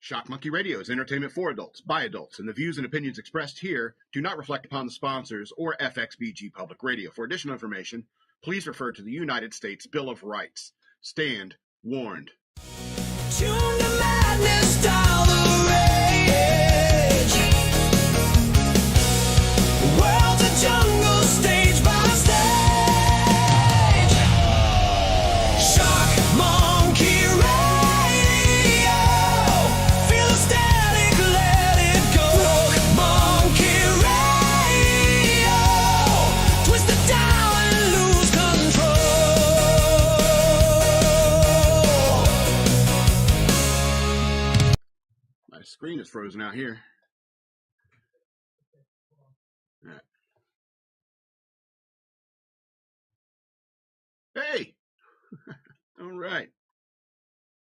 Shock Monkey Radio is entertainment for adults, by adults, and the views and opinions expressed here do not reflect upon the sponsors or FXBG Public Radio. For additional information, please refer to the United States Bill of Rights. Stand warned. Tune to madness, dial the rage. World's a jungle, stage by stage. Shock Monkey Radio. Feel the static, let it go. Monkey Radio. Twist the dial and lose control. My screen is frozen out here. All right. Hey! All right.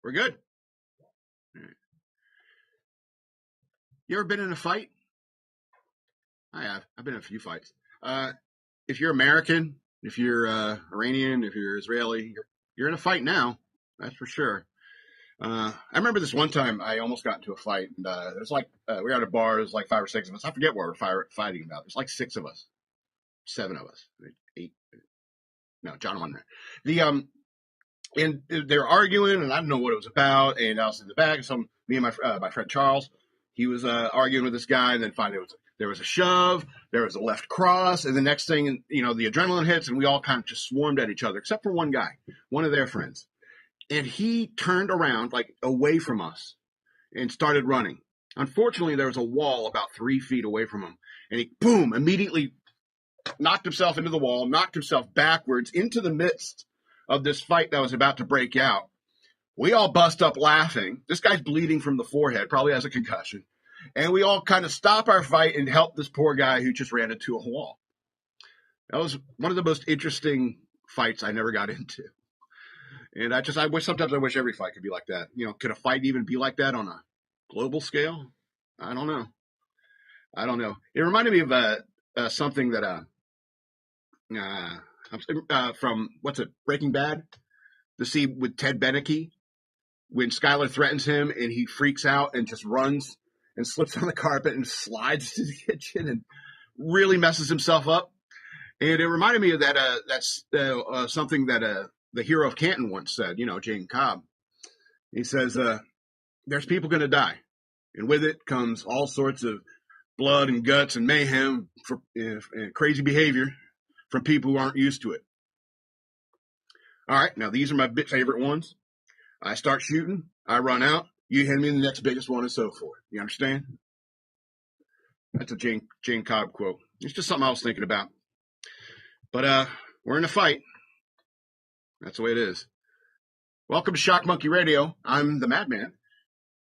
We're good? All right. You ever been in a fight? I have. I've been in a few fights. If you're American, if you're Iranian, if you're Israeli, you're in a fight now. That's for sure. I remember this one time I almost got into a fight, and it was like we were at a bar. There's like 5 or 6 of us. I forget what we're fighting about. There's like 6 of us, 7 of us, 8. No, John wasn't there. And they're arguing, and I don't know what it was about. And I was in the back. Me and my friend Charles, he was arguing with this guy, and then finally there was a shove, there was a left cross, and the next thing, the adrenaline hits, and we all kind of just swarmed at each other, except for one guy, one of their friends. And he turned around, like, away from us and started running. Unfortunately, there was a wall about 3 feet away from him. And he, boom, immediately knocked himself into the wall, knocked himself backwards into the midst of this fight that was about to break out. We all bust up laughing. This guy's bleeding from the forehead, probably has a concussion. And we all kind of stop our fight and help this poor guy who just ran into a wall. That was one of the most interesting fights I never got into. And sometimes I wish every fight could be like that. Could a fight even be like that on a global scale? I don't know. It reminded me of something that from Breaking Bad, the scene with Ted Beneke when Skyler threatens him and he freaks out and just runs and slips on the carpet and slides to the kitchen and really messes himself up. And it reminded me of that. That's something that the hero of Canton once said, Jayne Cobb. He says, there's people going to die. And with it comes all sorts of blood and guts and mayhem for crazy behavior from people who aren't used to it. All right, now these are my favorite ones. I start shooting, I run out, you hand me the next biggest one and so forth. You understand? That's a Jayne Cobb quote. It's just something I was thinking about. But we're in a fight. That's the way it is. Welcome to Shock Monkey Radio. I'm the Madman.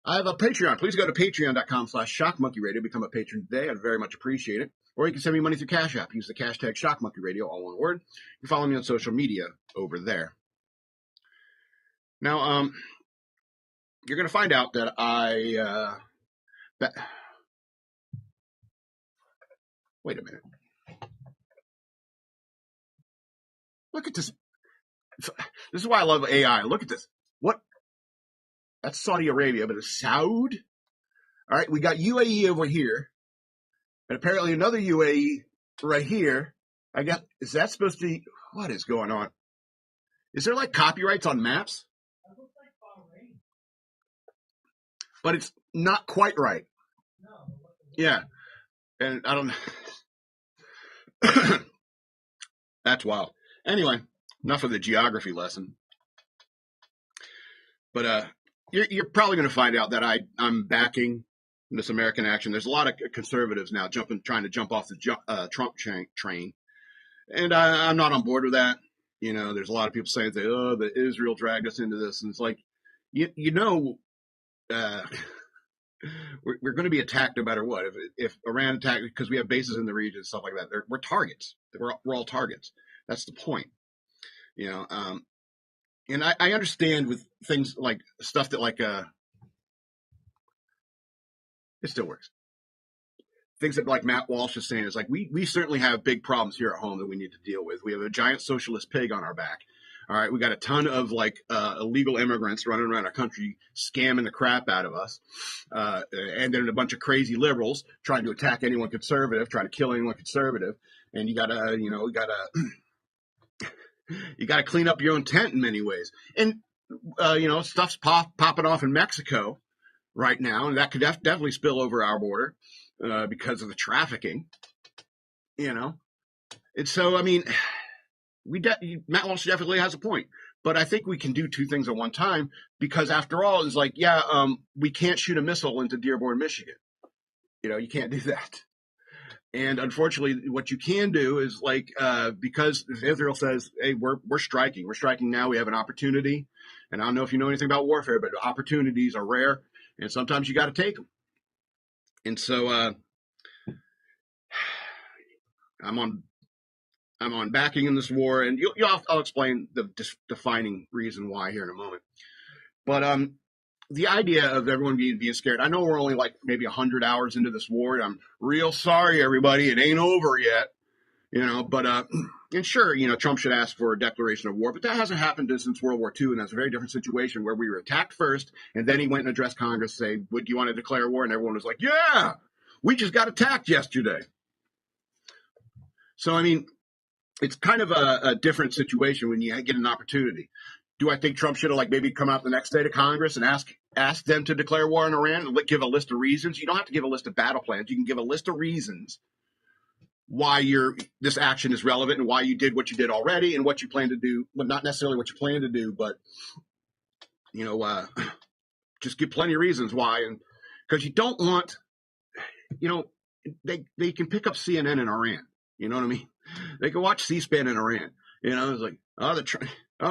I have a Patreon. Please go to patreon.com/shockmonkeyradio. Become a patron today. I'd very much appreciate it. Or you can send me money through Cash App. Use the hashtag shockmonkeyradio, all one word. You follow me on social media over there. Now, you're going to find out that wait a minute. Look at this. This is why I love AI. Look at this. What? That's Saudi Arabia, but it's Saud. All right, we got UAE over here, and apparently another UAE right here. Is that supposed to be? What is going on? Is there like copyrights on maps? That looks like Bahrain. But it's not quite right. No. Yeah, and I don't know. That's wild. Anyway. Enough of the geography lesson. But you're probably going to find out that I'm backing this American action. There's a lot of conservatives now trying to jump off the Trump train. And I'm not on board with that. There's a lot of people saying that Israel dragged us into this. And it's like, we're going to be attacked no matter what. If Iran attacked, because we have bases in the region and stuff like that, we're targets. We're all targets. That's the point. And I understand with things like stuff that it still works. Things that like Matt Walsh is saying is like, we certainly have big problems here at home that we need to deal with. We have a giant socialist pig on our back. All right, we got a ton of like illegal immigrants running around our country scamming the crap out of us, and then a bunch of crazy liberals trying to attack anyone conservative, trying to kill anyone conservative, and you gotta clean up your own tent in many ways, and stuff's popping off in Mexico right now, and that could definitely spill over our border because of the trafficking, and so I mean. Matt Walsh definitely has a point, but I think we can do two things at one time because after all, it's like, we can't shoot a missile into Dearborn, Michigan. You can't do that. And unfortunately, what you can do is like, because Israel says, hey, we're striking now. We have an opportunity. And I don't know if you know anything about warfare, but opportunities are rare and sometimes you got to take them. And so, I'm on backing in this war, and I'll explain the defining reason why here in a moment. But the idea of everyone being scared, I know we're only like maybe 100 hours into this war, and I'm real sorry, everybody. It ain't over yet, but and sure, Trump should ask for a declaration of war, but that hasn't happened since World War II, and that's a very different situation where we were attacked first, and then he went and addressed Congress, say, do you want to declare war? And everyone was like, yeah, we just got attacked yesterday. So, I mean, it's kind of a different situation when you get an opportunity. Do I think Trump should have maybe come out the next day to Congress and ask them to declare war on Iran and give a list of reasons? You don't have to give a list of battle plans. You can give a list of reasons why this action is relevant and why you did what you did already and what you plan to do. Well, not necessarily what you plan to do, but just give plenty of reasons why. And because you don't want, they can pick up CNN in Iran. You know what I mean? They can watch C-SPAN in Iran. It's like,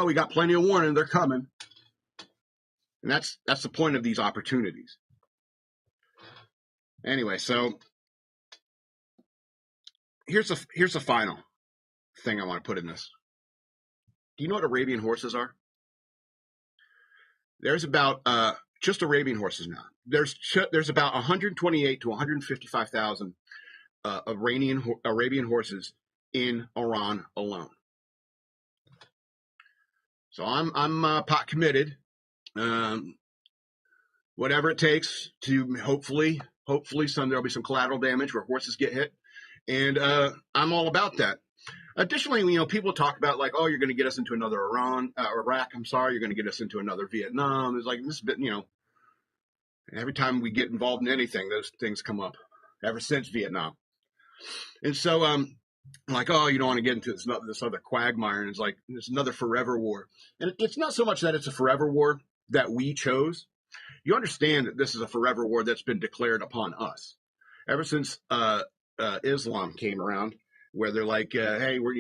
we got plenty of warning. They're coming. And that's the point of these opportunities. Anyway, so here's the final thing I want to put in this. Do you know what Arabian horses are? There's about just Arabian horses now. There's about 128 to 155,000 Arabian horses in Iran alone. So I'm pot committed. Whatever it takes to hopefully there'll be some collateral damage where horses get hit, and I'm all about that. Additionally, people talk about like, oh, you're going to get us into another Iraq. I'm sorry, you're going to get us into another Vietnam. It's like this bit, every time we get involved in anything, those things come up. Ever since Vietnam, and so like, oh, you don't want to get into this other quagmire, and it's like there's another forever war. And it's not so much that it's a forever war that we chose. You understand that this is a forever war that's been declared upon us ever since Islam came around, where they're like, hey, we're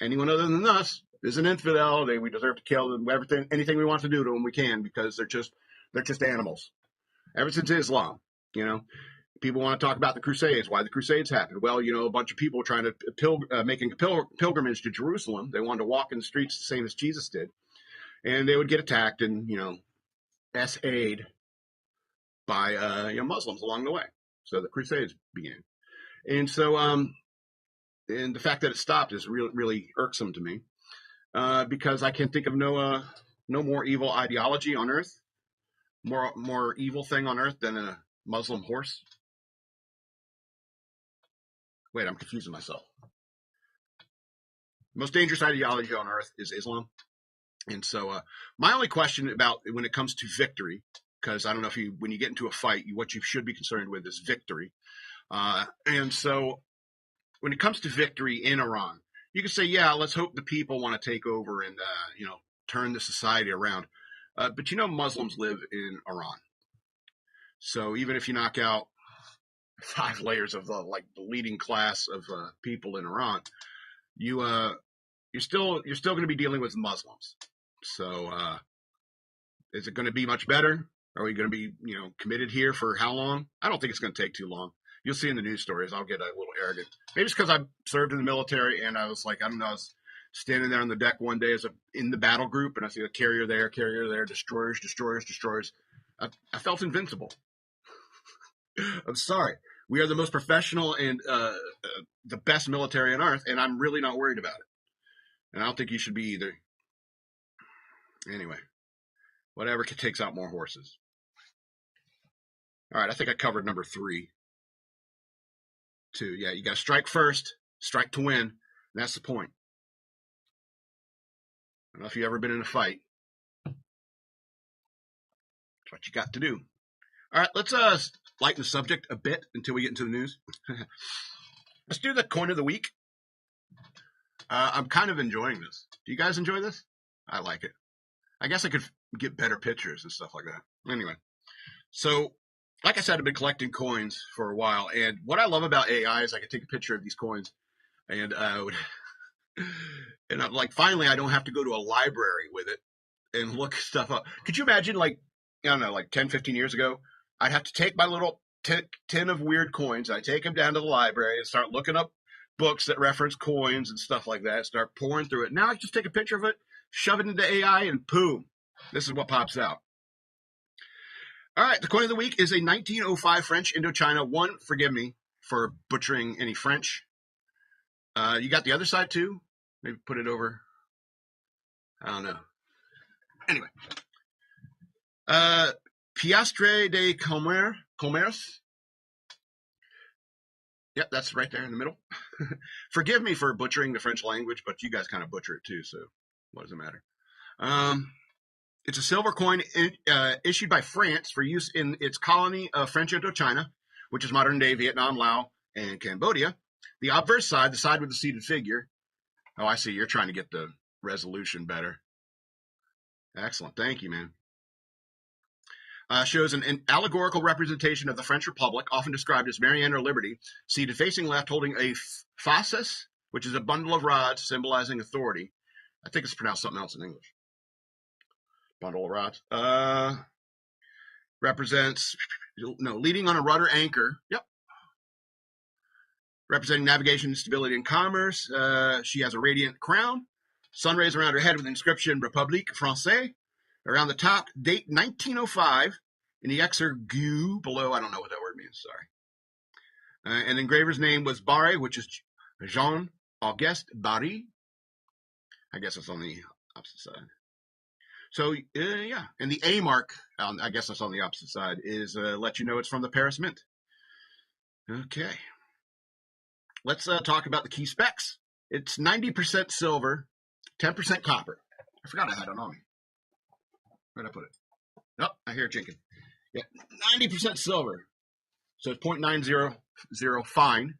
anyone other than us is an infidel. We deserve to kill them. Anything we want to do to them, we can, because they're just animals. Ever since Islam, people want to talk about the Crusades, why the Crusades happened. Well, a bunch of people trying to making a pilgrimage to Jerusalem. They wanted to walk in the streets the same as Jesus did, and they would get attacked and essayed by Muslims along the way. So the Crusades began, and so and the fact that it stopped is really irksome to me, because I can think of no more evil ideology on earth, more evil thing on earth than a Muslim horse. Wait, I'm confusing myself. The most dangerous ideology on earth is Islam. And so my only question about when it comes to victory, because I don't know if when you get into a fight, what you should be concerned with is victory. And so when it comes to victory in Iran, you can say, yeah, let's hope the people want to take over and, turn the society around. But Muslims live in Iran. So even if you knock out 5 layers of the leading class of people in Iran, you're still going to be dealing with Muslims. So is it going to be much better? Are we going to be committed here for how long? I don't think it's going to take too long. You'll see in the news stories. I'll get a little arrogant. Maybe it's because I served in the military and I was like, I don't know, I was standing there on the deck one day in the battle group, and I see a carrier there, destroyers. I felt invincible. I'm sorry. We are the most professional and the best military on earth, and I'm really not worried about it. And I don't think you should be either. Anyway, whatever takes out more horses. All right, I think I covered number 3. 2. Yeah, you got to strike first, strike to win. That's the point. I don't know if you've ever been in a fight. That's what you got to do. All right, let's lighten the subject a bit until we get into the news. Let's do the coin of the week. I'm kind of enjoying this. Do you guys enjoy this? I like it. I guess I could get better pictures and stuff like that. Anyway, so like I said, I've been collecting coins for a while, and what I love about AI is I can take a picture of these coins, and and I'm like, finally, I don't have to go to a library with it and look stuff up. Could you imagine, like, I don't know, like 10, 15 years ago, I'd have to take my little tin of weird coins, I'd take them down to the library and start looking up books that reference coins and stuff like that, start pouring through it. Now I just take a picture of it, shove it into AI, and boom, this is what pops out. All right, the coin of the week is a 1905 French Indo-China. One, forgive me for butchering any French. You got the other side too? Maybe put it over. I don't know. Anyway. Piastre de commerce. Yep, that's right there in the middle. Forgive me for butchering the French language, but you guys kind of butcher it too, so what does it matter? It's a silver coin issued by France for use in its colony of French Indo-China, which is modern-day Vietnam, Laos, and Cambodia. The obverse side, the side with the seated figure. Oh, I see. You're trying to get the resolution better. Excellent. Thank you, man. Shows an allegorical representation of the French Republic, often described as Marianne or Liberty, seated facing left, holding a fasces, which is a bundle of rods symbolizing authority. I think it's pronounced something else in English. Bundle of rods. Represents, leading on a rudder anchor. Yep. Representing navigation, stability, and commerce. She has a radiant crown. Sun rays around her head with the inscription République Française. Around the top, date 1905. In the exergue below, I don't know what that word means, sorry. And the engraver's name was Barre, which is Jean Auguste Barre. I guess it's on the opposite side. So, yeah. And the A mark, I guess that's on the opposite side, is let you know it's from the Paris Mint. Okay. Let's talk about the key specs. It's 90% silver, 10% copper. I forgot I had it on me. Where'd I put it? Oh, I hear it jinking. Yeah, 90% silver. So it's 0.900 fine.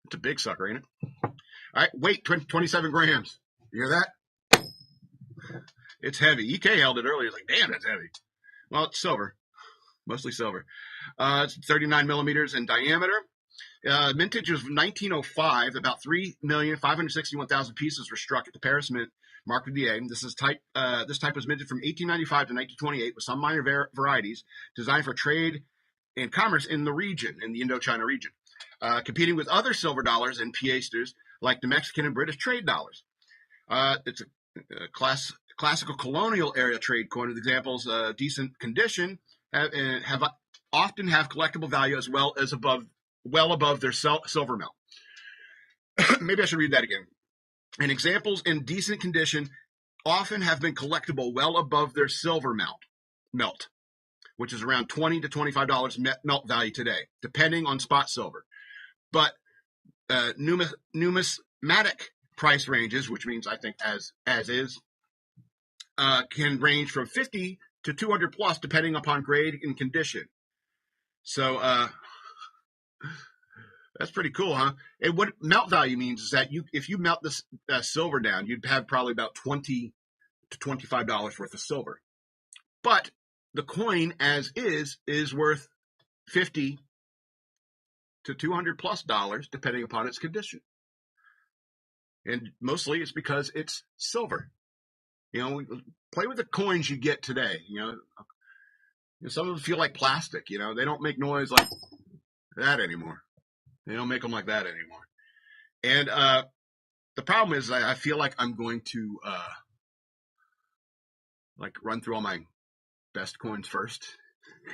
It's a big sucker, ain't it? All right, weight, 27 grams. You hear that? It's heavy. EK held it earlier. He's like, damn, that's heavy. Well, it's silver. Mostly silver. It's 39 millimeters in diameter. Mintage was 1905. About 3,561,000 pieces were struck at the Paris Mint, marked with the A. This type was minted from 1895 to 1928 with some minor varieties designed for trade and commerce in the region, in the Indo-China region, competing with other silver dollars and piastres like the Mexican and British trade dollars. It's a classical colonial area trade coin with examples decent condition have often have collectible value as well as well above their silver melt. Maybe I should read that again. And examples in decent condition often have been collectible well above their silver melt, which is around $20 to $25 melt value today, depending on spot silver. But numismatic price ranges, which means I think as is, can range from 50 to 200 plus, depending upon grade and condition. So that's pretty cool, huh? And what melt value means is that if you melt this silver down, you'd have probably about $20 to $25 worth of silver. But the coin as is worth 50 to 200 plus dollars, depending upon its condition. And mostly it's because it's silver. Play with the coins you get today. Some of them feel like plastic. They don't make noise like that anymore. They don't make them like that anymore. And the problem is I feel like I'm going to run through all my best coins first.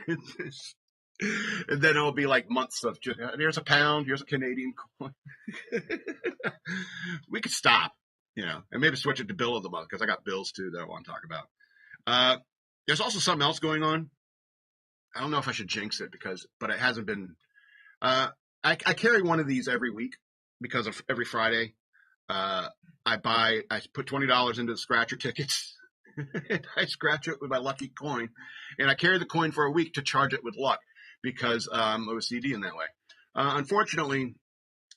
And then it'll be like months of just, here's a pound, here's a Canadian coin. We could stop. and maybe switch it to Bill of the Month because I got bills too that I want to talk about. There's also something else going on. I don't know if I should jinx it but it hasn't been. I carry one of these every week because of every Friday. I put $20 into the scratcher tickets. And I scratch it with my lucky coin, and I carry the coin for a week to charge it with luck because I'm OCD in that way. Unfortunately,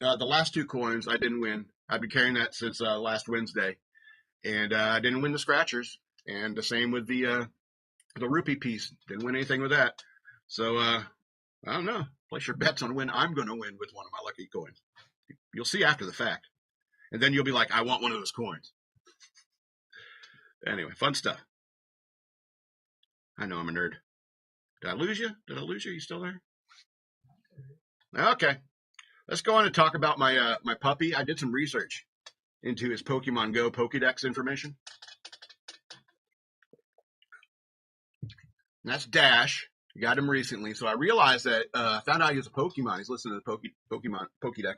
the last 2 coins I didn't win. I've been carrying that since last Wednesday, and I didn't win the scratchers. And the same with the rupee piece. Didn't win anything with that. So I don't know. Place your bets on when I'm going to win with one of my lucky coins. You'll see after the fact, and then you'll be like, I want one of those coins. Anyway, fun stuff. I know I'm a nerd. Did I lose you? You still there? Okay. Let's go on and talk about my puppy. I did some research into his Pokemon Go Pokédex information. And that's Dash. I got him recently, so I realized that found out he was a Pokemon. He's listening to the Pokemon Pokédex.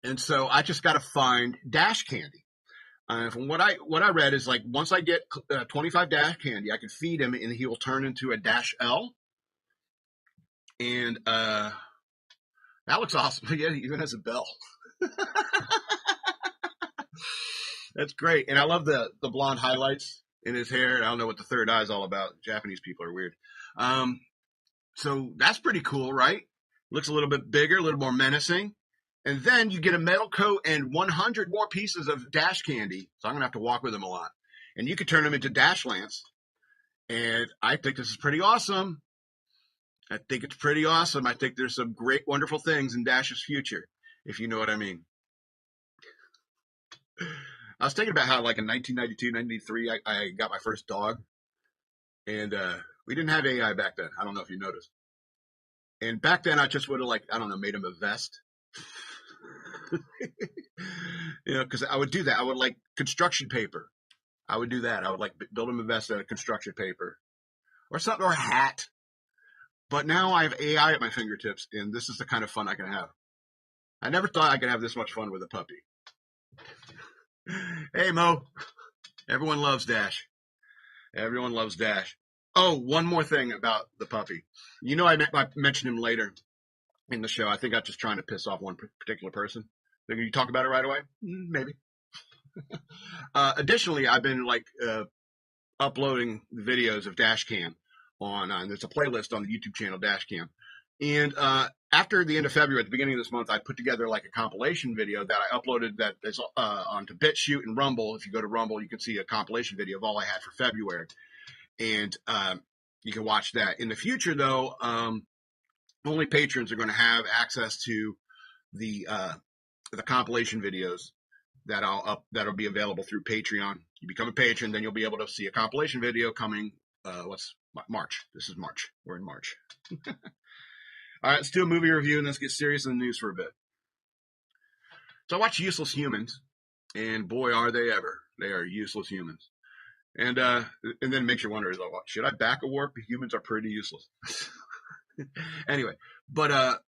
And so I just got to find Dash candy. From what I read is like once I get 25 Dash candy, I can feed him and he will turn into a Dash L. And that looks awesome. Yeah, he even has a bell. That's great. And I love the blonde highlights in his hair. I don't know what the third eye is all about. Japanese people are weird. So that's pretty cool, right? Looks a little bit bigger, a little more menacing. And then you get a metal coat and 100 more pieces of Dash candy. So I'm going to have to walk with him a lot. And you could turn him into Dash Lance. And I think this is pretty awesome. I think it's pretty awesome. I think there's some great, wonderful things in Dash's future, if you know what I mean. I was thinking about how, like, in 1992, 1993, I got my first dog. And we didn't have AI back then. I don't know if you noticed. And back then, I just would have, like, I don't know, made him a vest. Because I would do that. I would like construction paper. I would do that. I would like build him a vest out of construction paper or something, or a hat. But now I have AI at my fingertips, and this is the kind of fun I can have. I never thought I could have this much fun with a puppy. Hey, Mo. Everyone loves Dash. Everyone loves Dash. Oh, one more thing about the puppy. I mentioned him later in the show. I think I'm just trying to piss off one particular person. Can you talk about it right away? Maybe. Additionally, I've been uploading videos of Dashcam on there's a playlist on the YouTube channel Dashcam. And after the end of February, at the beginning of this month, I put together like a compilation video that I uploaded that is onto BitChute and Rumble. If you go to Rumble, you can see a compilation video of all I had for February. And you can watch that. In the future, though, only patrons are going to have access to the compilation videos that'll be available through Patreon. You become a patron, then you'll be able to see a compilation video coming. March? This is March. We're in March. All right, let's do a movie review and let's get serious in the news for a bit. So I watched Useless Humans, and boy, are they ever. They are useless humans. And then it makes you wonder, should I back a warp? Humans are pretty useless. Anyway, but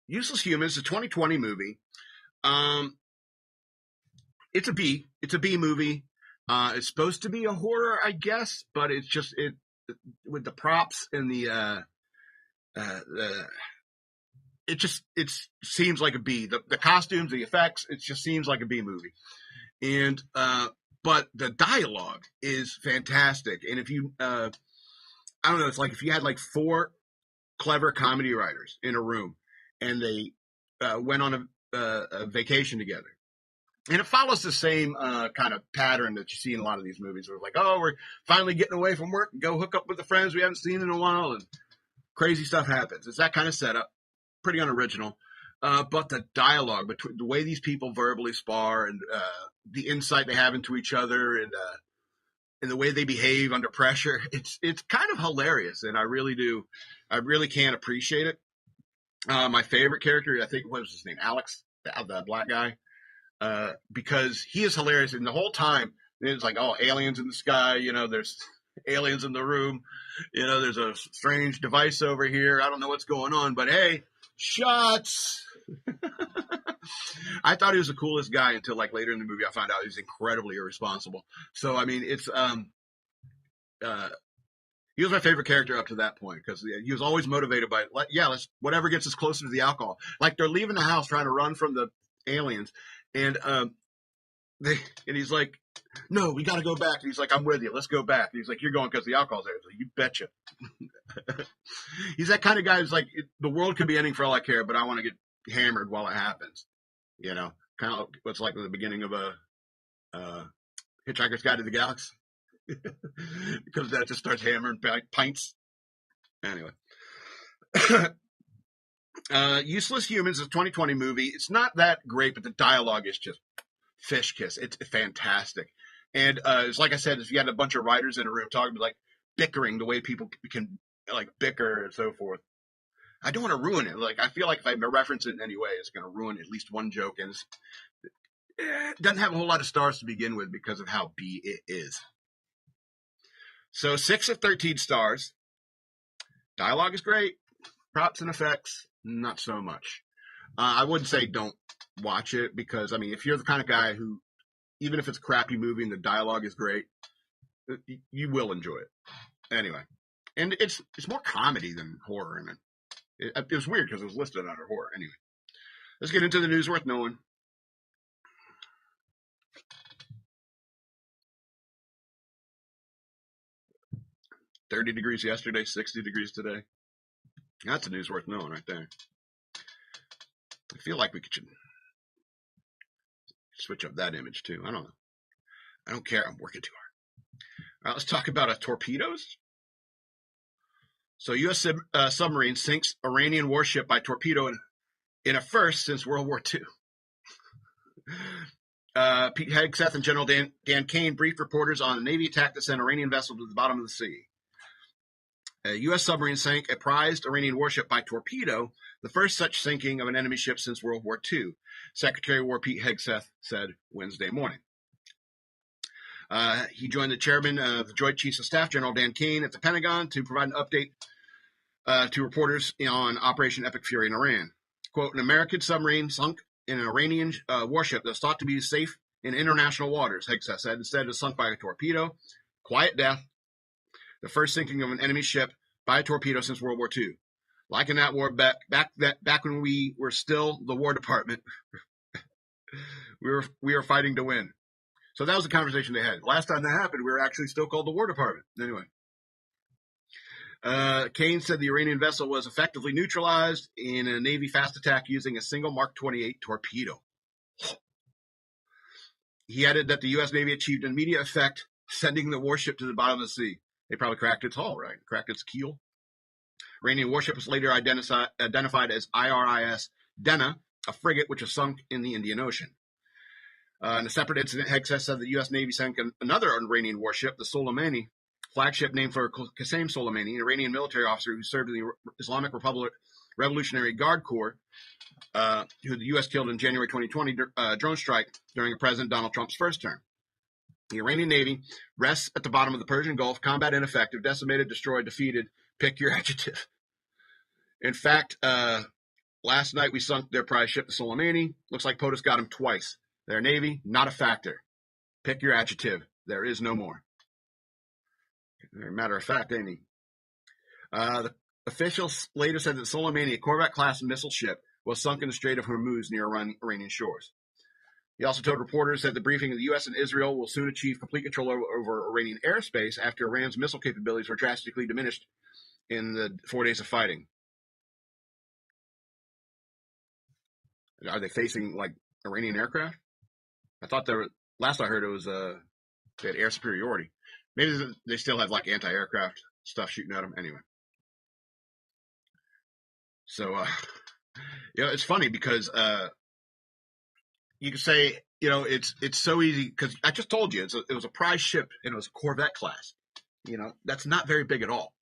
Useless Humans, a 2020 movie. It's a B movie. It's supposed to be a horror, I guess, but it's just with the props and it seems like a B. The costumes, the effects, it just seems like a B movie. And but the dialogue is fantastic. And if you I don't know, it's like if you had like 4 clever comedy writers in a room and they went on a vacation together. And it follows the same kind of pattern that you see in a lot of these movies where it's like, oh, we're finally getting away from work and go hook up with the friends we haven't seen in a while, and crazy stuff happens. It's that kind of setup. Pretty unoriginal. But the dialogue, between the way these people verbally spar and the insight they have into each other and the way they behave under pressure, it's kind of hilarious. And I really can appreciate it. My favorite character, I think, what was his name? Alex, the black guy. Because he is hilarious. And the whole time, it's like, oh, aliens in the sky, there's aliens in the room, there's a strange device over here. I don't know what's going on, but hey, shots. I thought he was the coolest guy until like later in the movie I found out he was incredibly irresponsible. So I mean, it's he was my favorite character up to that point because he was always motivated by let's whatever gets us closer to the alcohol. Like they're leaving the house trying to run from the aliens, and he's like, no, we got to go back. And he's like, I'm with you. Let's go back. And he's like, you're going because the alcohol's there. Like, you betcha. He's that kind of guy who's like, the world could be ending for all I care, but I want to get hammered while it happens. You know, kind of what's like the beginning of a Hitchhiker's Guide to the Galaxy. Because that just starts hammering pints. Anyway. Useless Humans is a 2020 movie. It's not that great, but the dialogue is just fish kiss. It's fantastic. And it's like I said, if you had a bunch of writers in a room talking, like bickering the way people can like bicker and so forth. I don't want to ruin it. Like I feel like if I reference it in any way, it's going to ruin at least one joke. And it doesn't have a whole lot of stars to begin with because of how B it is. So 6 of 13 stars. Dialogue is great. Props and effects, not so much. I wouldn't say don't watch it because, I mean, if you're the kind of guy who, even if it's a crappy movie and the dialogue is great, you will enjoy it. Anyway, and it's more comedy than horror in it. It was weird because it was listed under horror. Anyway, let's get into the news worth knowing. $30 degrees yesterday, 60 degrees today. That's a news worth knowing right there. I feel like we should switch up that image too. I don't know. I don't care. I'm working too hard. All right, let's talk about torpedoes. So U.S. submarine sinks Iranian warship by torpedo in a first since World War II. Pete Hegseth and General Dan Kane briefed reporters on a Navy attack that sent Iranian vessel to the bottom of the sea. A U.S. submarine sank a prized Iranian warship by torpedo, the first such sinking of an enemy ship since World War II, Secretary of War Pete Hegseth said Wednesday morning. He joined the chairman of the Joint Chiefs of Staff, General Dan Kane, at the Pentagon to provide an update to reporters on Operation Epic Fury in Iran. Quote, an American submarine sunk in an Iranian warship that was thought to be safe in international waters, Hegseth said. Instead, it was sunk by a torpedo. Quiet death. The first sinking of an enemy ship by a torpedo since World War II. Like in that war, back when we were still the War Department, we were fighting to win. So that was the conversation they had. Last time that happened, we were actually still called the War Department. Anyway. Kane said the Iranian vessel was effectively neutralized in a Navy fast attack using a single Mark 28 torpedo. He added that the U.S. Navy achieved an immediate effect, sending the warship to the bottom of the sea. They probably cracked its hull, right? Cracked its keel. Iranian warship was later identified as IRIS Dena, a frigate which was sunk in the Indian Ocean. In a separate incident, Hegseth said the U.S. Navy sank another Iranian warship, the Soleimani, flagship named for Qasem Soleimani, an Iranian military officer who served in the Islamic Republic Revolutionary Guard Corps, who the U.S. killed in January 2020 drone strike during President Donald Trump's first term. The Iranian Navy rests at the bottom of the Persian Gulf, combat ineffective, decimated, destroyed, defeated. Pick your adjective. In fact, last night we sunk their prize ship, the Soleimani. Looks like POTUS got him twice. Their Navy, not a factor. Pick your adjective. There is no more. Matter of fact, ain't he? The officials later said that Soleimani, a Corvette-class missile ship, was sunk in the Strait of Hormuz near Iranian shores. He also told reporters that the briefing of the U.S. and Israel will soon achieve complete control over Iranian airspace after Iran's missile capabilities were drastically diminished in the 4 days of fighting. Are they facing, like, Iranian aircraft? I thought last I heard it was they had air superiority. Maybe they still have, like, anti-aircraft stuff shooting at them. Anyway. So, it's funny because you can say, it's so easy because I just told you it was a prize ship and it was Corvette class. That's not very big at all.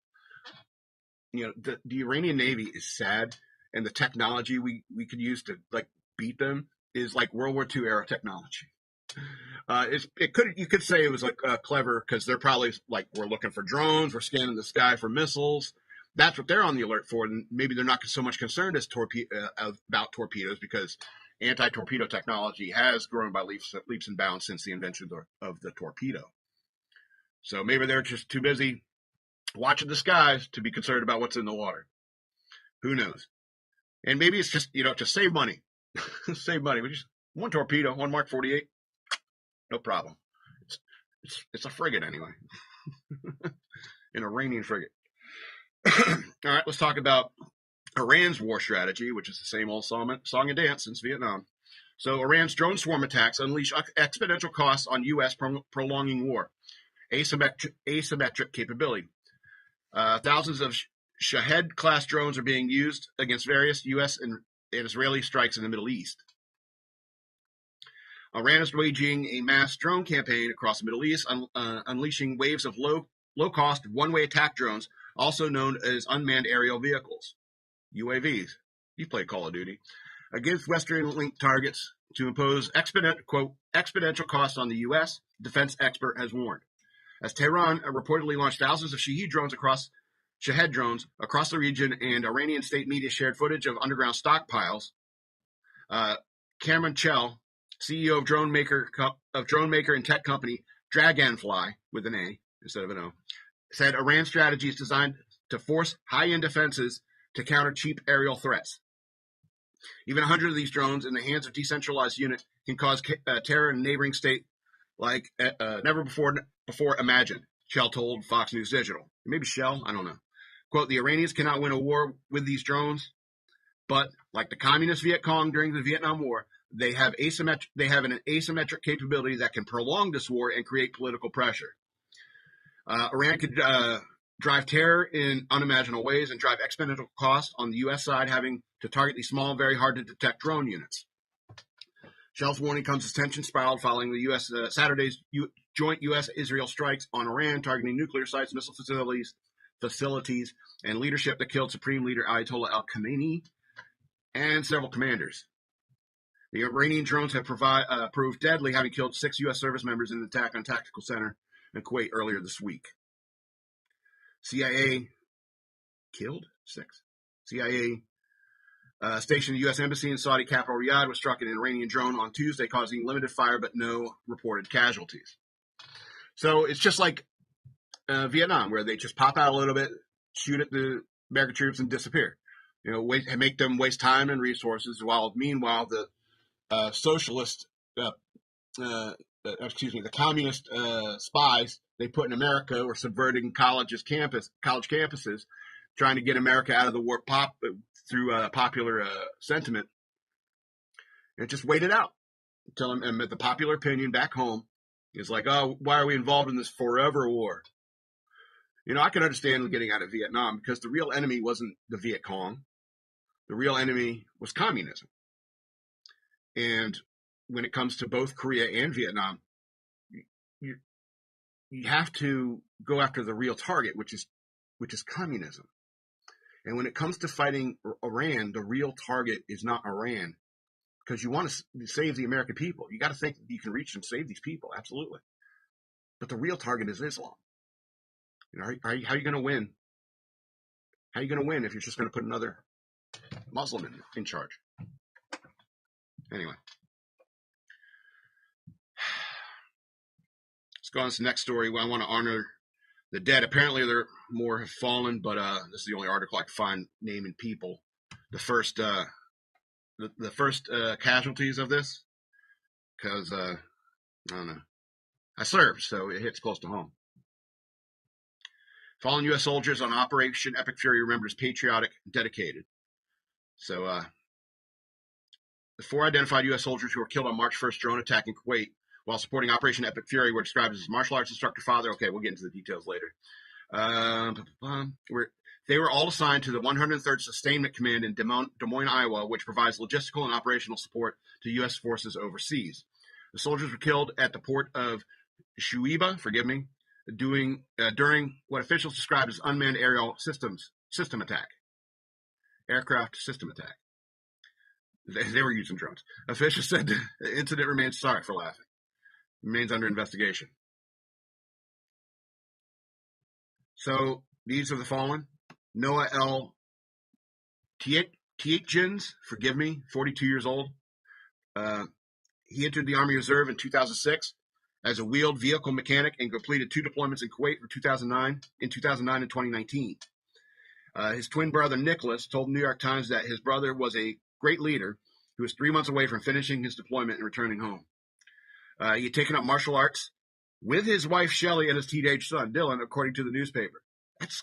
The Iranian Navy is sad, and the technology we could use to like beat them is like World War II era technology. You could say it was like clever because they're probably like, we're looking for drones, we're scanning the sky for missiles. that's what they're on the alert for. And maybe they're not so much concerned as about torpedoes, because anti-torpedo technology has grown by leaps and bounds since the invention of the torpedo. So maybe they're just too busy watching the skies to be concerned about what's in the water. Who knows? And maybe it's just, just save money. Save money. We just one torpedo, one Mark 48, no problem. It's a frigate anyway. An Iranian frigate. All right, let's talk about Iran's war strategy, which is the same old song and dance since Vietnam. So Iran's drone swarm attacks unleash exponential costs on U.S. prolonging war. Asymmetric capability. Thousands of Shahed-class drones are being used against various U.S. and Israeli strikes in the Middle East. Iran is waging a mass drone campaign across the Middle East, unleashing waves of low-cost, one-way attack drones, also known as unmanned aerial vehicles, UAVs. You've played Call of Duty. Against Western-linked targets to impose exponential costs on the U.S., defense expert has warned. As Tehran reportedly launched thousands of Shahed drones across the region, and Iranian state media shared footage of underground stockpiles, Cameron Chell, CEO of drone maker and tech company Dragonfly, with an A instead of an O, said Iran's strategy is designed to force high-end defenses to counter cheap aerial threats. Even 100 of these drones in the hands of decentralized units can cause terror in a neighboring state like never before imagined, Shell told Fox News Digital. Maybe Shell, I don't know. Quote, the Iranians cannot win a war with these drones, but like the communist Viet Cong during the Vietnam War, they have an asymmetric capability that can prolong this war and create political pressure. Iran could drive terror in unimaginable ways and drive exponential costs on the U.S. side, having to target these small, very hard-to-detect drone units. Shell's warning comes as tension spiraled following the U.S. Saturday's joint U.S.-Israel strikes on Iran, targeting nuclear sites, missile facilities, and leadership that killed Supreme Leader Ayatollah al-Khamenei and several commanders. The Iranian drones have proved deadly, having killed 6 U.S. service members in an attack on a tactical center in Kuwait earlier this week. CIA killed 6. CIA stationed at the U.S. Embassy in Saudi capital Riyadh was struck an Iranian drone on Tuesday, causing limited fire but no reported casualties. So it's just like Vietnam, where they just pop out a little bit, shoot at the American troops, and disappear. Make them waste time and resources, while meanwhile the the communist spies they put in America were subverting college campuses, trying to get America out of the war through popular sentiment, and just wait it out until the popular opinion back home is like, oh, why are we involved in this forever war? I can understand getting out of Vietnam because the real enemy wasn't the Viet Cong. The real enemy was communism. And when it comes to both Korea and Vietnam, you have to go after the real target, which is communism. And when it comes to fighting Iran, the real target is not Iran, because you want to save the American people. You got to think that you can reach and save these people, absolutely. But the real target is Islam. How are you going to win? How are you going to win if you're just going to put another Muslim in charge? Anyway. Let's go on to the next story. I want to honor the dead. Apparently, more have fallen, but this is the only article I can find naming people. The first casualties of this, because I don't know. I served, so it hits close to home. Fallen U.S. soldiers on Operation Epic Fury remembers patriotic, dedicated. So, the 4 identified U.S. soldiers who were killed on March 1st drone attack in Kuwait while supporting Operation Epic Fury were described as martial arts instructor father. Okay, we'll get into the details later. They were all assigned to the 103rd Sustainment Command in Des Moines, Iowa, which provides logistical and operational support to U.S. forces overseas. The soldiers were killed at the port of Shuiba, during what officials described as unmanned aerial system attack. Aircraft system attack. They were using drones. Officials said the incident remains, sorry for laughing, remains under investigation. So these are the fallen. Noah L. Tietjens, forgive me, 42 years old. He entered the Army Reserve in 2006 as a wheeled vehicle mechanic and completed 2 deployments in Kuwait in 2009 and 2019. His twin brother, Nicholas, told the New York Times that his brother was a great leader who was 3 months away from finishing his deployment and returning home. He had taken up martial arts with his wife, Shelley, and his teenage son, Dylan, according to the newspaper. That's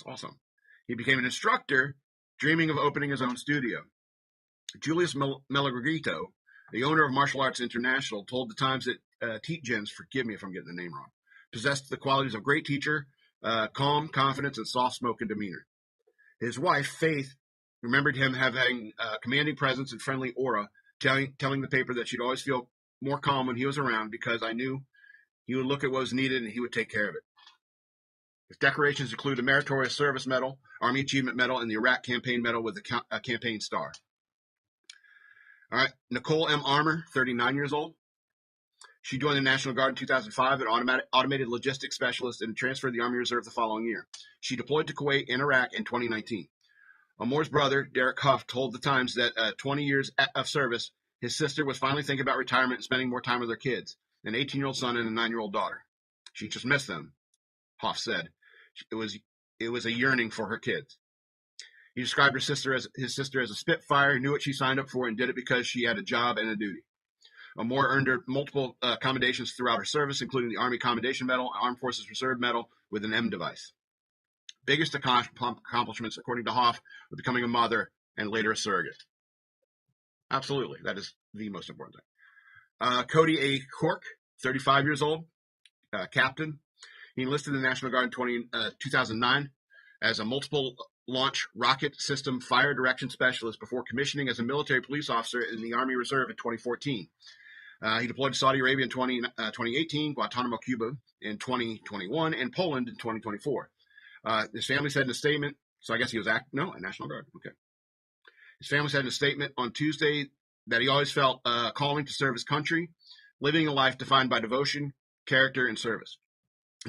awesome. He became an instructor, dreaming of opening his own studio. Julius Melagrito, the owner of Martial Arts International, told the Times that Tietjens, forgive me if I'm getting the name wrong, possessed the qualities of great teacher, calm, confidence, and soft-spoken demeanor. His wife, Faith, remembered him having a commanding presence and friendly aura, telling the paper that she'd always feel more calm when he was around because I knew he would look at what was needed and he would take care of it. His decorations include the Meritorious Service Medal, Army Achievement Medal, and the Iraq Campaign Medal with a campaign star. All right, Nicole M. Armour, 39 years old. She joined the National Guard in 2005, an automated logistics specialist, and transferred to the Army Reserve the following year. She deployed to Kuwait and Iraq in 2019. Amour's brother, Derek Huff, told the Times that 20 years of service, his sister was finally thinking about retirement and spending more time with her kids, an 18-year-old son and a 9-year-old daughter. She just missed them, Huff said. It was a yearning for her kids. He described his sister as a Spitfire, knew what she signed up for, and did it because she had a job and a duty. Amour earned her multiple commendations throughout her service, including the Army Commendation Medal, Armed Forces Reserve Medal with an M device. Biggest accomplishments, according to Hoff, were becoming a mother and later a surrogate. Absolutely, that is the most important thing. Cody A. Cork, 35 years old, captain. He enlisted in the National Guard in 2009 as a multiple launch rocket system fire direction specialist before commissioning as a military police officer in the Army Reserve in 2014. He deployed to Saudi Arabia in 2018, Guantanamo, Cuba in 2021, and Poland in 2024. His family said in a statement, so I guess he was National Guard. Okay. His family said in a statement on Tuesday that he always felt calling to serve his country, living a life defined by devotion, character, and service.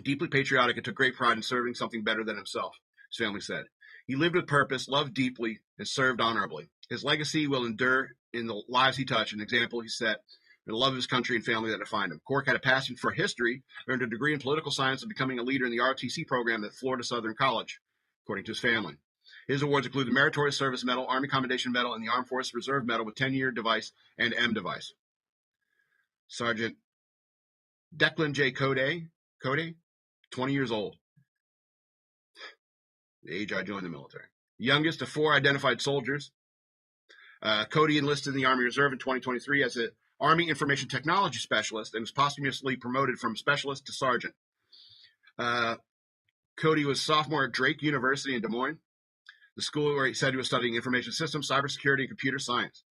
Deeply patriotic and took great pride in serving something better than himself, his family said. He lived with purpose, loved deeply, and served honorably. His legacy will endure in the lives he touched, an example he set, and the love of his country and family that defined him. Cork had a passion for history, earned a degree in political science, and becoming a leader in the ROTC program at Florida Southern College, according to his family. His awards include the Meritorious Service Medal, Army Commendation Medal, and the Armed Forces Reserve Medal with 10-year device and M device. Sergeant Declan J. Code, 20 years old. The age I joined the military. Youngest of 4 identified soldiers. Cody enlisted in the Army Reserve in 2023 as an Army Information Technology Specialist and was posthumously promoted from specialist to sergeant. Cody was a sophomore at Drake University in Des Moines, the school where he said he was studying information systems, cybersecurity, and computer science.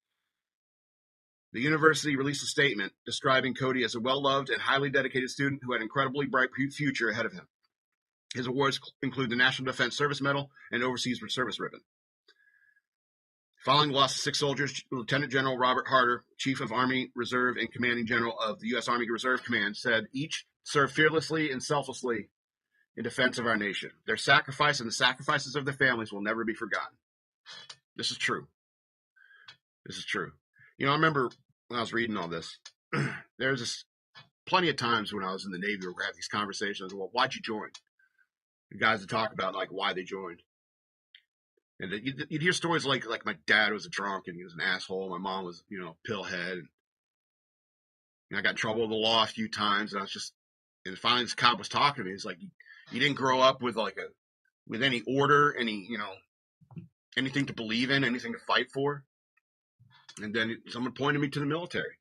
The university released a statement describing Cody as a well-loved and highly dedicated student who had an incredibly bright future ahead of him. His awards include the National Defense Service Medal and Overseas Service Ribbon. Following the loss of 6 soldiers, Lieutenant General Robert Harder, Chief of Army Reserve and Commanding General of the U.S. Army Reserve Command, said, "Each served fearlessly and selflessly in defense of our nation. Their sacrifice and the sacrifices of their families will never be forgotten." This is true. This is true. You know, I remember when I was reading all this, there's plenty of times when I was in the Navy where we had these conversations. Well, why'd you join? The guys would talk about like why they joined, and you'd hear stories like my dad was a drunk and he was an asshole. My mom was, a pillhead. And I got in trouble with the law a few times, and and finally this cop was talking to me. He's like, "You didn't grow up with with any order, anything to believe in, anything to fight for." And then someone pointed me to the military.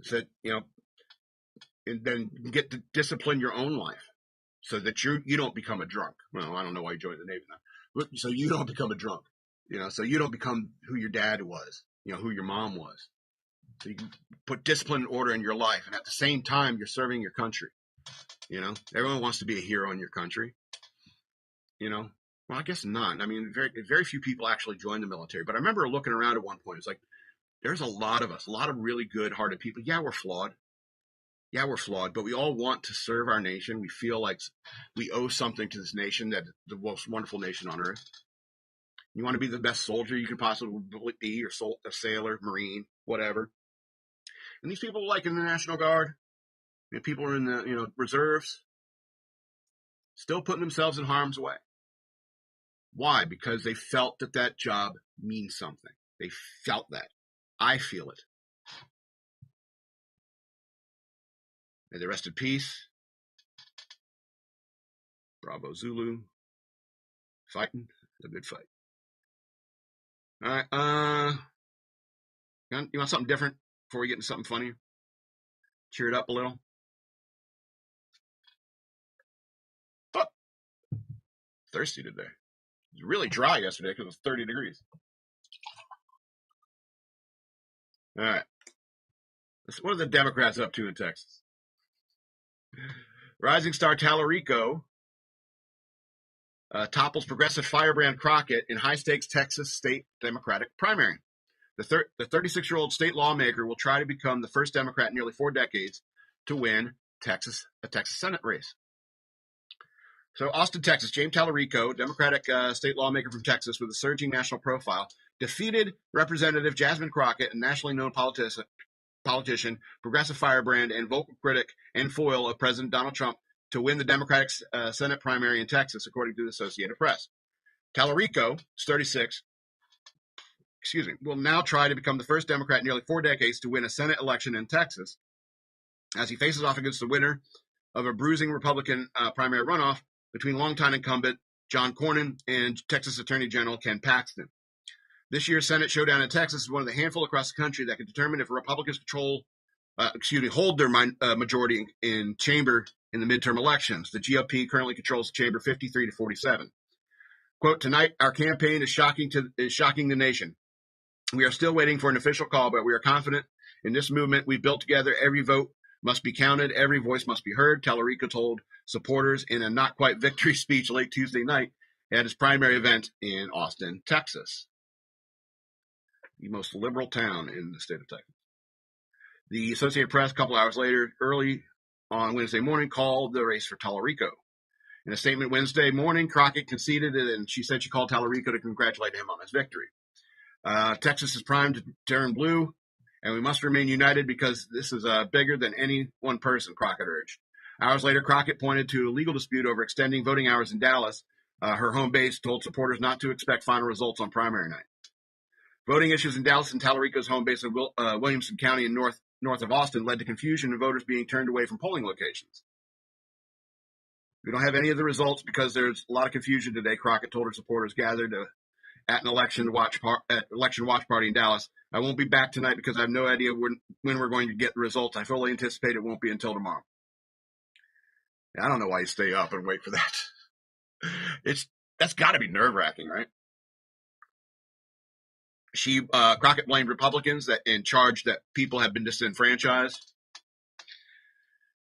Said, and then get to discipline your own life so that you don't become a drunk. Well, I don't know why you joined the Navy now. But so you don't become a drunk, so you don't become who your dad was, who your mom was. So you can put discipline and order in your life. And at the same time, you're serving your country. Everyone wants to be a hero in your country. Well, I guess not. I mean, very few people actually join the military. But I remember looking around at one point. It's like, there's a lot of us, a lot of really good-hearted people. Yeah, we're flawed. Yeah, we're flawed, but we all want to serve our nation. We feel like we owe something to this nation, that the most wonderful nation on earth. You want to be the best soldier you could possibly be, or a sailor, Marine, whatever. And these people, like in the National Guard, and people are in the reserves, still putting themselves in harm's way. Why? Because they felt that job means something. They felt that. I feel it. May they rest in peace. Bravo Zulu. Fighting. It's a good fight. All right. You want something different before we get into something funnier? Cheer it up a little. Oh, thirsty today. It was really dry yesterday because it was 30 degrees. All right. What are the Democrats up to in Texas? Rising star Tallarico topples progressive firebrand Crockett in high-stakes Texas state Democratic primary. The 36-year-old state lawmaker will try to become the first Democrat in nearly 4 decades to win a Texas Senate race. So Austin, Texas, Jayne Tallarico, Democratic state lawmaker from Texas with a surging national profile, defeated Representative Jasmine Crockett, a nationally known politician, progressive firebrand, and vocal critic and foil of President Donald Trump, to win the Democratic Senate primary in Texas, according to the Associated Press. Tallarico, 36, will now try to become the first Democrat in nearly 4 decades to win a Senate election in Texas, as he faces off against the winner of a bruising Republican primary runoff between longtime incumbent John Cornyn and Texas Attorney General Ken Paxton. This year's Senate showdown in Texas is one of the handful across the country that can determine if Republicans hold their majority in chamber in the midterm elections. The GOP currently controls the chamber 53 to 47. Quote, tonight, our campaign is shocking the nation. We are still waiting for an official call, but we are confident in this movement we've built together. Every vote must be counted. Every voice must be heard, Tallarico told supporters in a not-quite-victory speech late Tuesday night at his primary event in Austin, Texas, the most liberal town in the state of Texas. The Associated Press, a couple hours later, early on Wednesday morning, called the race for Tallarico. In a statement Wednesday morning, Crockett conceded it, and she said she called Tallarico to congratulate him on his victory. Texas is primed to turn blue, and we must remain united because this is bigger than any one person, Crockett urged. Hours later, Crockett pointed to a legal dispute over extending voting hours in Dallas. Her home base told supporters not to expect final results on primary night. Voting issues in Dallas and Tallarico's home base of Williamson County in north of Austin led to confusion and voters being turned away from polling locations. We don't have any of the results because there's a lot of confusion today, Crockett told her supporters gathered at an election watch party in Dallas. I won't be back tonight because I have no idea when we're going to get the results. I fully anticipate it won't be until tomorrow. I don't know why you stay up and wait for that. That's got to be nerve-wracking, right? Crockett blamed Republicans and charged that people have been disenfranchised.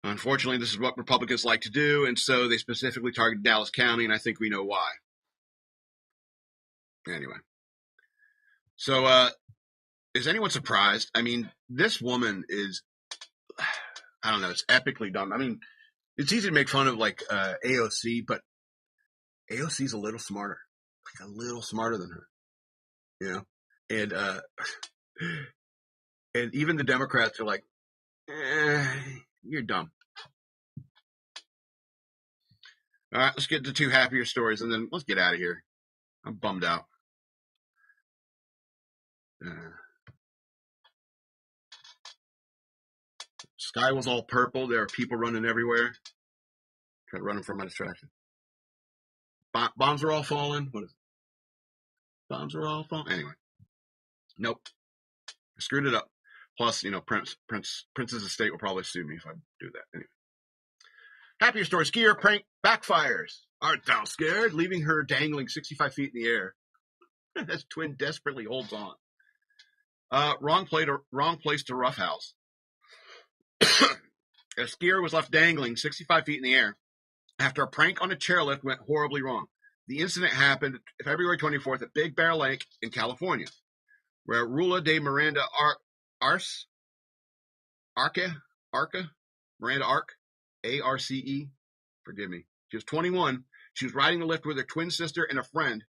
Unfortunately, this is what Republicans like to do, and so they specifically targeted Dallas County, and I think we know why. Anyway. So, is anyone surprised? I mean, this woman is, I don't know, it's epically dumb. I mean, it's easy to make fun of, like, AOC, but AOC's a little smarter. Like, a little smarter than her. You know? And even the Democrats are like, you're dumb. All right, let's get to 2 happier stories, and then let's get out of here. I'm bummed out. Sky was all purple. There are people running everywhere. Trying to run them from my distraction. Bombs are all falling. What is it? Bombs are all falling. Anyway. Nope. I screwed it up. Plus, Prince's estate will probably sue me if I do that. Anyway. Happier story. Skier prank backfires. Art thou scared? Leaving her dangling 65 feet in the air. As twin desperately holds on. Wrong place to roughhouse. A skier was left dangling 65 feet in the air after a prank on a chairlift went horribly wrong. The incident happened February 24th at Big Bear Lake in California, where Rula de Miranda Arca Miranda Arce, A-R-C-E, forgive me. She was 21. She was riding the lift with her twin sister and a friend.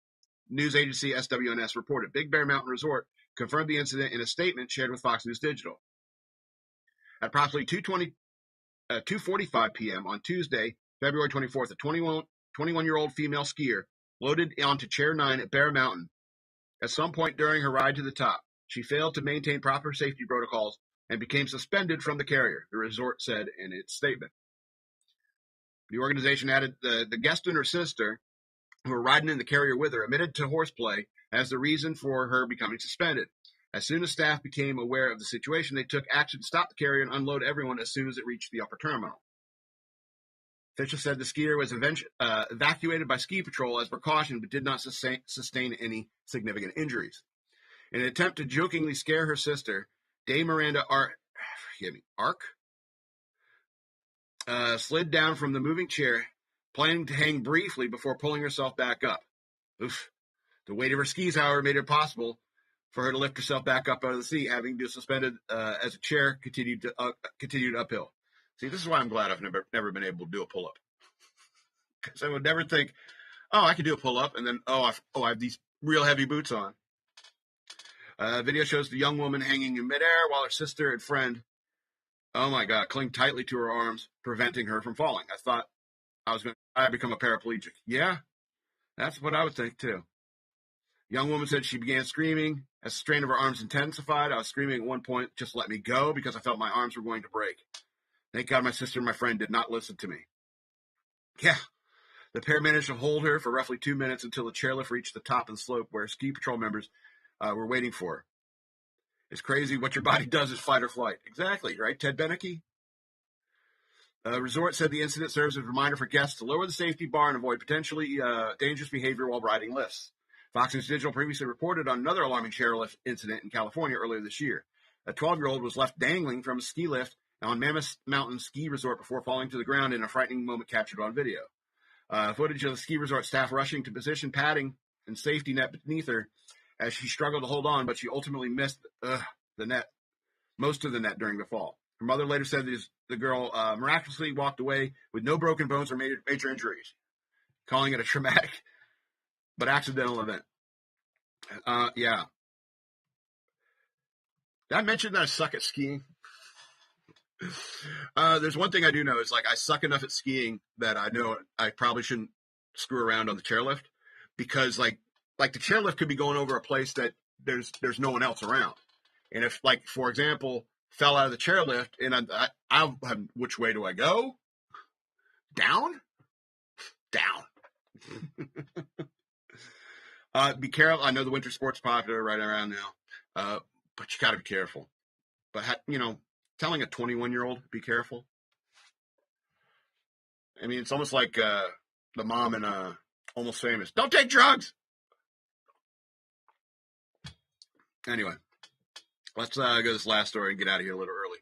News agency SWNS reported. Big Bear Mountain Resort confirmed the incident in a statement shared with Fox News Digital. At approximately 2:45 p.m. on Tuesday, February 24th, a 21-year-old female skier loaded onto Chair 9 at Bear Mountain. At some point during her ride to the top, she failed to maintain proper safety protocols and became suspended from the carrier, the resort said in its statement. The organization added the guest and her sister, who were riding in the carrier with her, admitted to horseplay as the reason for her becoming suspended. As soon as staff became aware of the situation, they took action to stop the carrier and unload everyone as soon as it reached the upper terminal. Officials said the skier was evacuated by ski patrol as precaution, but did not sustain any significant injuries. In an attempt to jokingly scare her sister, Dame Miranda Arce slid down from the moving chair, planning to hang briefly before pulling herself back up. Oof. The weight of her skis, however, made it possible for her to lift herself back up out of the seat, having to suspended as a chair continued uphill. See, this is why I'm glad I've never been able to do a pull-up. Because I would never think, I could do a pull-up, and then, I have these real heavy boots on. Video shows the young woman hanging in midair while her sister and friend, oh my God, cling tightly to her arms, preventing her from falling. I thought I was going to become a paraplegic. Yeah, that's what I would think too. The young woman said she began screaming as the strain of her arms intensified. I was screaming at one point, just let me go, because I felt my arms were going to break. Thank God my sister and my friend did not listen to me. Yeah, the pair managed to hold her for roughly 2 minutes until the chairlift reached the top of the slope where ski patrol members were waiting for her. It's crazy what your body does is fight or flight. Exactly, right, Ted Beneke? Resort said the incident serves as a reminder for guests to lower the safety bar and avoid potentially dangerous behavior while riding lifts. Fox News Digital previously reported on another alarming chairlift incident in California earlier this year. A 12-year-old was left dangling from a ski lift on Mammoth Mountain Ski Resort before falling to the ground in a frightening moment captured on video. Footage of the ski resort staff rushing to position padding and safety net beneath her as she struggled to hold on, but she ultimately missed most of the net during the fall. Her mother later said the girl miraculously walked away with no broken bones or major injuries, calling it a traumatic but accidental event. Yeah. Did I mention that I suck at skiing? There's one thing I do know. It's like I suck enough at skiing that I know I probably shouldn't screw around on the chairlift, because like the chairlift could be going over a place that there's no one else around. And if, like, for example, fell out of the chairlift and I which way do I go? Down. Be careful. I know the winter sports popular right around now, but you got to be careful. But telling a 21-year-old be careful. I mean, it's almost like the mom in Almost Famous. Don't take drugs. Anyway, let's go to this last story and get out of here a little early.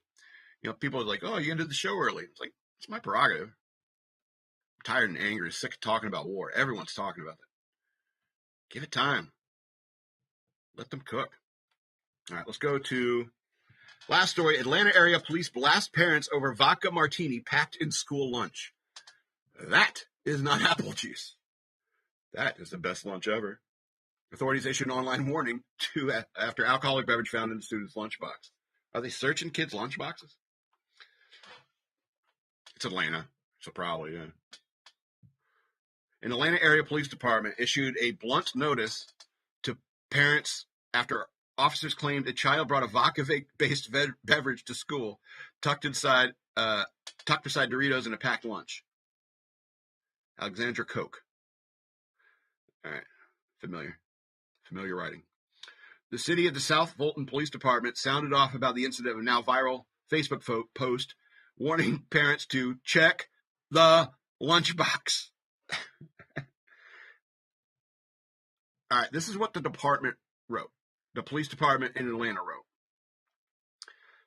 People are like, "Oh, you ended the show early." It's like, it's my prerogative. I'm tired and angry, sick of talking about war. Everyone's talking about it. Give it time. Let them cook. All right, let's go to last story. Atlanta area police blast parents over vodka martini packed in school lunch. That is not apple juice. That is the best lunch ever. Authorities issued an online warning after alcoholic beverage found in the student's lunchbox. Are they searching kids' lunchboxes? It's Atlanta, so probably, yeah. An Atlanta area police department issued a blunt notice to parents after officers claimed a child brought a vodka-based beverage to school, tucked beside Doritos in a packed lunch. Alexandra Koch. All right, familiar writing. The city of the South Fulton Police Department sounded off about the incident of a now viral Facebook post warning parents to check the lunchbox. All right, this is what the department wrote. The police department in Atlanta wrote.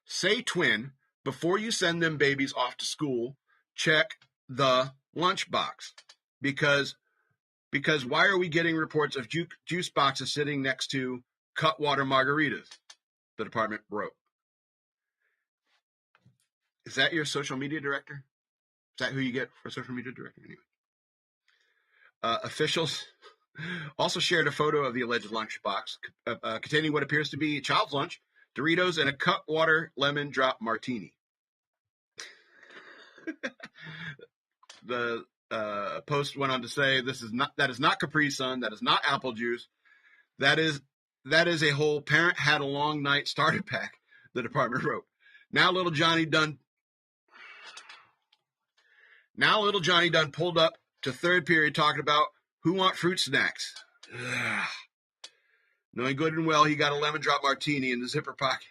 Say twin, before you send them babies off to school, check the lunchbox. Because why are we getting reports of juice boxes sitting next to Cutwater margaritas? The department wrote. Is that your social media director? Is that who you get for social media director? Anyway. Officials also shared a photo of the alleged lunchbox containing what appears to be a child's lunch, Doritos, and a Cutwater lemon drop martini. The post went on to say, that is not Capri Sun, that is not apple juice, that is a whole parent had a long night starter pack, the department wrote. Now little Johnny Dunn pulled up to third period talking about who want fruit snacks. Ugh. Knowing good and well he got a lemon drop martini in the zipper pocket.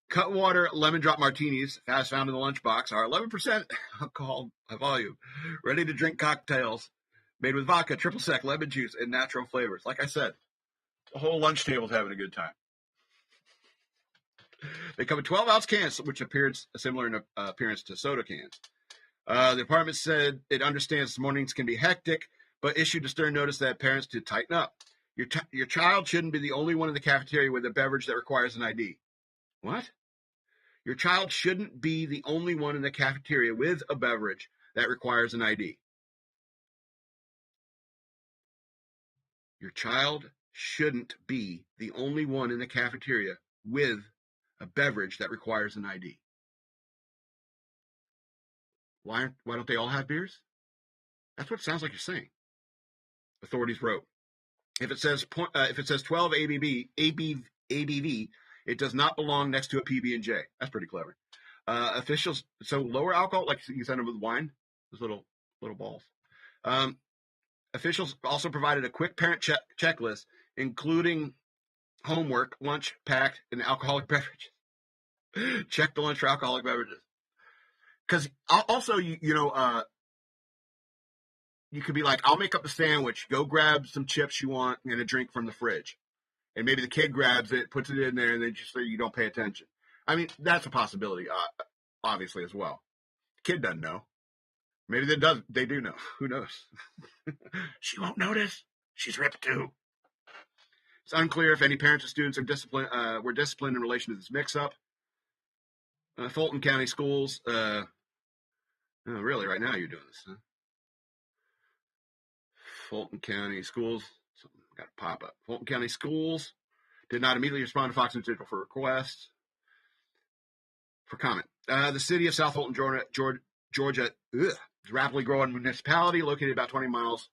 Cutwater lemon drop martinis, as found in the lunchbox, are 11% alcohol volume, ready to drink cocktails made with vodka, triple sec, lemon juice, and natural flavors. Like I said, the whole lunch table's having a good time. They come in 12-ounce cans, which appears similar in appearance to soda cans. The department said it understands mornings can be hectic, but issued a stern notice that parents to tighten up. Your child shouldn't be the only one in the cafeteria with a beverage that requires an ID. What? Your child shouldn't be the only one in the cafeteria with a beverage that requires an ID. Your child shouldn't be the only one in the cafeteria with a beverage that requires an ID. Why don't they all have beers? That's what it sounds like you're saying. Authorities wrote. If it says 12 ABV, it does not belong next to a PB&J. That's pretty clever. Officials, so lower alcohol, like you send them with wine, those little balls. Officials also provided a quick parent checklist, including homework, lunch packed, and alcoholic beverages. Check the lunch for alcoholic beverages. Because also, you could be like, I'll make up the sandwich, go grab some chips you want and a drink from the fridge. And maybe the kid grabs it, puts it in there, and then just so you don't pay attention. I mean, that's a possibility, obviously, as well. The kid doesn't know. Maybe they do know. Who knows? She won't notice. She's ripped too. It's unclear if any parents or students were disciplined in relation to this mix-up. Fulton County Schools, really, right now you're doing this, huh? Fulton County Schools, something got to pop up. Fulton County Schools did not immediately respond to Fox News Digital for requests for comment. The city of South Fulton, Georgia, is a rapidly growing municipality located about 20 minutes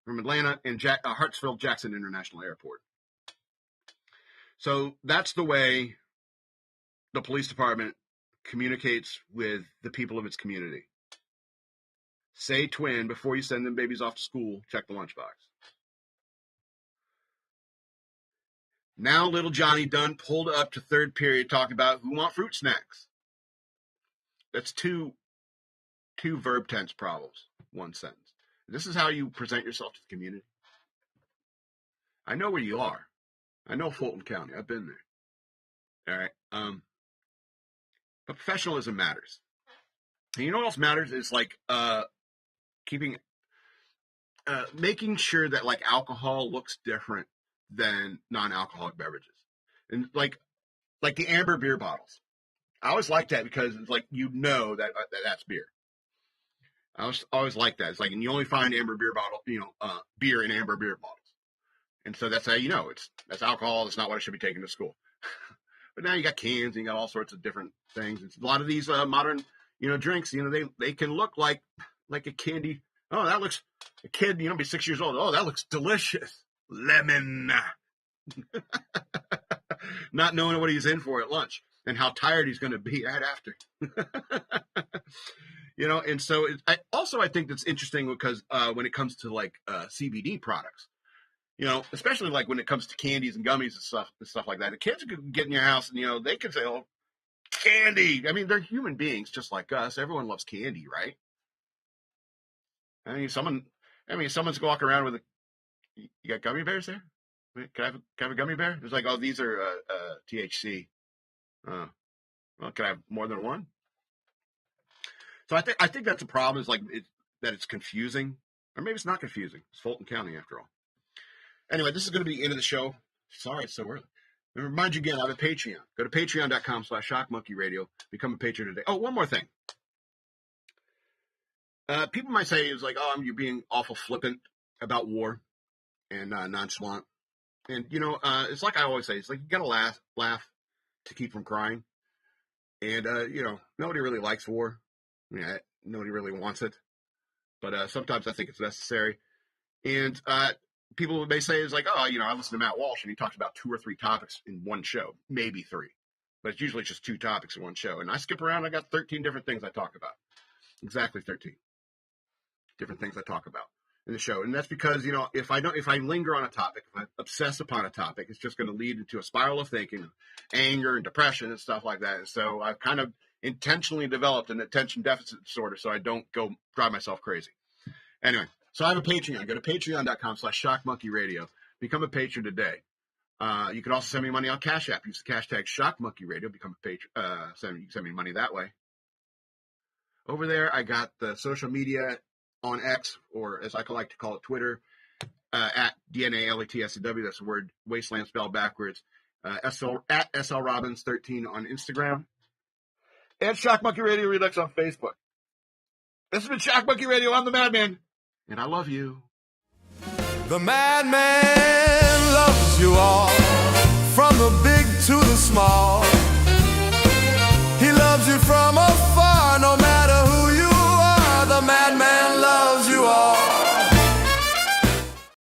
from Atlanta and Hartsfield-Jackson International Airport. So that's the way the police department communicates with the people of its community. Say twin before you send them babies off to school. Check the lunchbox. Now little Johnny Dunn pulled up to third period talking about who want fruit snacks. That's two verb tense problems, one sentence. This is how you present yourself to the community. I know where you are. I know Fulton County. I've been there. All right. But professionalism matters. And you know what else matters is like making sure that like alcohol looks different than non-alcoholic beverages. And like the amber beer bottles. I always like that because it's like, that's beer. I always like that. It's like, and you only find amber beer bottle, beer in amber beer bottles. And so that's how you know that's alcohol. It's not what I should be taking to school. But now you got cans and you got all sorts of different things. It's a lot of these modern, drinks, they can look like a candy. Oh, that looks, a kid, be 6 years old. Oh, that looks delicious. Lemon. Not knowing what he's in for at lunch and how tired he's going to be right after. And so I think that's interesting because when it comes to like CBD products, especially like when it comes to candies and gummies and stuff like that, the kids can get in your house and, they can say, oh, candy. I mean, they're human beings just like us. Everyone loves candy, right? I mean, someone's walking around with you got gummy bears there? Can I have a gummy bear? It's like, oh, these are THC. Well, can I have more than one? So I think that's a problem. Is like that it's confusing, or maybe it's not confusing. It's Fulton County after all. Anyway, this is going to be the end of the show. Sorry, it's so early. And remind you again, I have a Patreon. Go to patreon.com/shockmonkeyradio. Become a patron today. Oh, one more thing. People might say it's like, oh, you're being awful flippant about war and nonchalant. And, it's like I always say, it's like you got to laugh to keep from crying. And, nobody really likes war. Nobody really wants it. But sometimes I think it's necessary. And people may say it's like, oh, I listen to Matt Walsh and he talks about 2 or 3 topics in one show, maybe 3. But it's usually just 2 topics in one show. And I skip around. I got 13 different things I talk about. Exactly 13 different things I talk about in the show. And that's because, if I linger on a topic, if I obsess upon a topic, it's just going to lead into a spiral of thinking, anger and depression and stuff like that. And so I've kind of intentionally developed an attention deficit disorder so I don't go drive myself crazy. Anyway, so I have a Patreon. Go to patreon.com/shockmonkeyradio. Become a patron today. You can also send me money on Cash App. Use the hashtag shockmonkeyradio. Become a patron. You can send me money that way. Over there, I got the social media on X, or as I like to call it, Twitter, at DNALATSEW. That's the word wasteland spelled backwards. At SL Robbins 13 on Instagram. And Shock Monkey Radio Redux on Facebook. This has been Shock Monkey Radio. I'm the Madman. And I love you. The madman loves you all, from the big to the small.